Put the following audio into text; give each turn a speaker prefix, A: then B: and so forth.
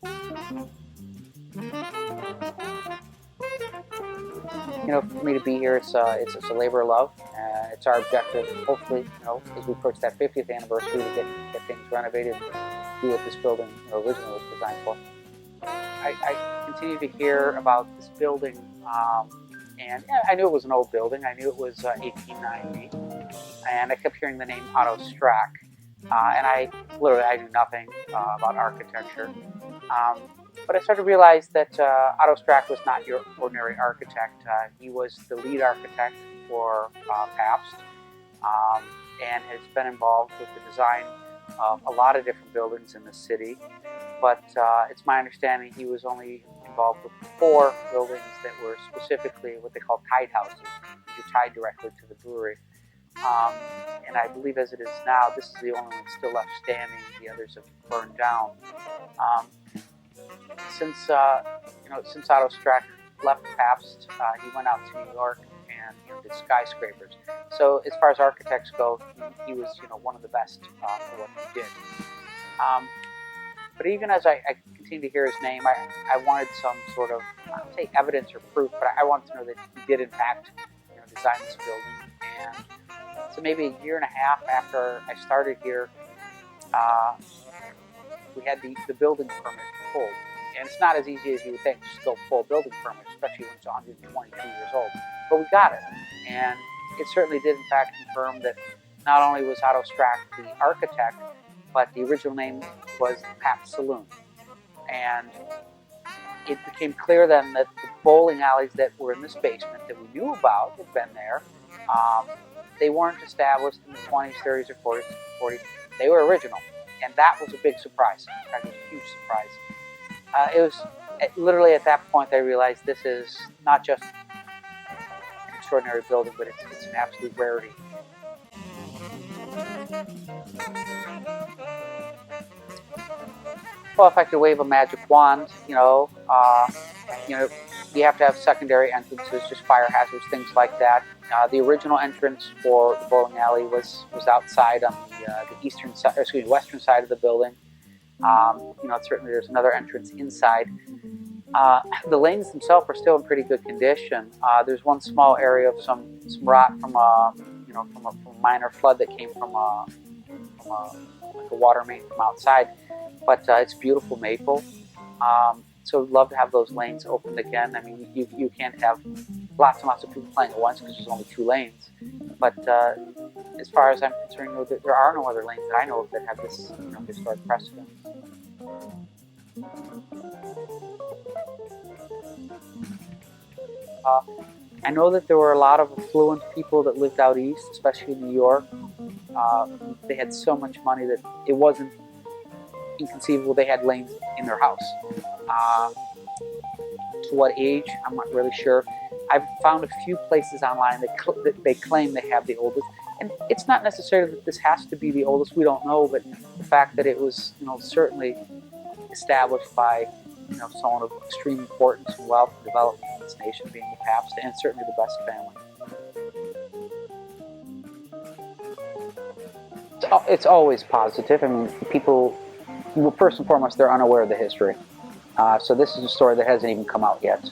A: For me to be here, it's a labor of love. It's our objective, hopefully, as we approach that 50th anniversary, to get things renovated and do what this building originally was designed for. I continue to hear about this building, and I knew it was an old building. I knew it was 1890, and I kept hearing the name Otto Strack, and I knew nothing about architecture. But I started to realize that Otto Strack was not your ordinary architect. He was the lead architect for Pabst, and has been involved with the design of a lot of different buildings in the city. But it's my understanding he was only involved with 4 buildings that were specifically what they call tied houses, which are tied directly to the brewery. And I believe as it is now, this is the only one still left standing. The others have burned down. Since Otto Strack left Pabst, he went out to New York and did skyscrapers. So as far as architects go, he was one of the best for what he did. But even as I continued to hear his name, I wanted some sort of, I don't say evidence or proof, but I wanted to know that he did in fact design this building. And so maybe a year and a half after I started here, we had the building permit pulled. And it's not as easy as you would think to still pull a building permit, especially when it's 122 years old. But we got it. And it certainly did in fact confirm that not only was Otto Strack the architect, but the original name was Pabst Saloon. And it became clear then that the bowling alleys that were in this basement that we knew about had been there. They weren't established in the 20s, 30s, or 40s. They were original. And that was a big surprise. In fact, it was a huge surprise. It was literally at that point I realized this is not just an extraordinary building, but it's an absolute rarity. Well, if I could wave a magic wand, you have to have secondary entrances, just fire hazards, things like that. The original entrance for the bowling alley was outside on the western side of the building. Certainly there's another entrance inside. The lanes themselves are still in pretty good condition. There's one small area of some rot from a minor flood that came from a water main from outside. But it's beautiful maple. So we'd love to have those lanes opened again. I mean, you can't have lots and lots of people playing at once because there's only 2 lanes. But as far as I'm concerned, there are no other lanes that I know of that have this historic precedent. I know that there were a lot of affluent people that lived out east, especially in New York. They had so much money that it wasn't inconceivable they had lanes in their house. To what age, I'm not really sure. I've found a few places online that they claim they have the oldest, and it's not necessarily that this has to be the oldest. We don't know, but the fact that it was, certainly established by, someone of extreme importance and wealth and development in this nation, being the Pabst, and certainly the best family. It's always positive. I mean, people. Well, first and foremost, they're unaware of the history. So this is a story that hasn't even come out yet.